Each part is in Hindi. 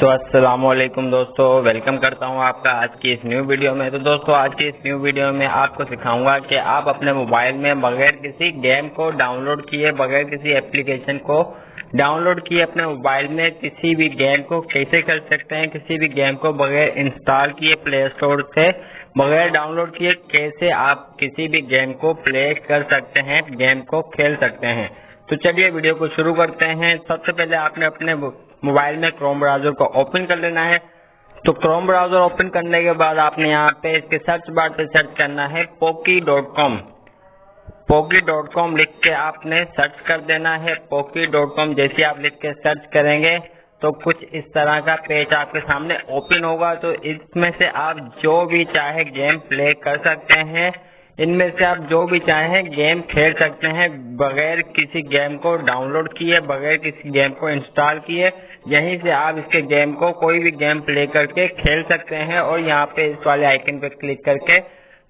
तो अस्सलामुअलैकुम दोस्तों, वेलकम करता हूं आपका आज की इस न्यू वीडियो में। तो दोस्तों आज की इस न्यू वीडियो में आपको सिखाऊंगा कि आप अपने मोबाइल में बगैर किसी गेम को डाउनलोड किए, बगैर किसी एप्लीकेशन को डाउनलोड किए अपने मोबाइल में किसी भी गेम को कैसे कर सकते हैं। किसी भी गेम को बगैर इंस्टॉल किए प्ले स्टोर से बगैर डाउनलोड किए कैसे आप किसी भी गेम को प्ले कर सकते हैं, गेम को खेल सकते हैं। तो चलिए वीडियो को शुरू करते हैं। सबसे पहले आपने अपने मोबाइल में क्रोम ब्राउजर को ओपन कर लेना है। तो क्रोम ब्राउजर ओपन करने के बाद आपने यहाँ पे इसके सर्च बार पे सर्च करना है poki.com। poki.com लिख के आपने सर्च कर देना है poki.com। जैसे आप लिख के सर्च करेंगे तो कुछ इस तरह का पेज आपके सामने ओपन होगा। तो इसमें से आप जो भी चाहे गेम प्ले कर सकते हैं, इनमें से आप जो भी चाहे गेम खेल सकते हैं बगैर किसी गेम को डाउनलोड किए, बगैर किसी गेम को इंस्टॉल किए। यहीं से आप इसके गेम को कोई भी गेम प्ले करके खेल सकते हैं और यहाँ पे इस वाले आइकन पे क्लिक करके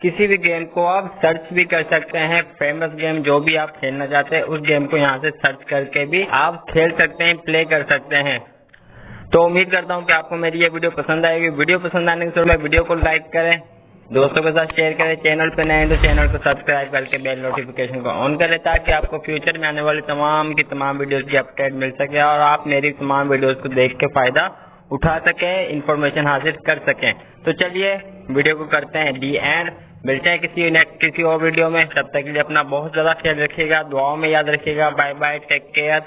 किसी भी गेम को आप सर्च भी कर सकते हैं। फेमस गेम जो भी आप खेलना चाहते हैं उस गेम को यहाँ से सर्च करके भी आप खेल सकते हैं, प्ले कर सकते हैं। तो उम्मीद करता हूँ कि आपको मेरी ये वीडियो पसंद आएगी। वीडियो पसंद आने के बाद वीडियो को लाइक करें, दोस्तों के साथ शेयर करें। चैनल पे नए हैं तो चैनल को सब्सक्राइब करके बेल नोटिफिकेशन को ऑन करें ताकि आपको फ्यूचर में आने वाली तमाम की तमाम वीडियोस की अपडेट मिल सके और आप मेरी तमाम वीडियोस को देख के फायदा उठा सकें, इंफॉर्मेशन हासिल कर सकें। तो चलिए वीडियो को करते हैं डी एंड। मिलते हैं किसी और वीडियो में। तब तक के लिए अपना बहुत ज्यादा ख्याल रखिएगा, दुआओं में याद रखिएगा। Bye bye, take care.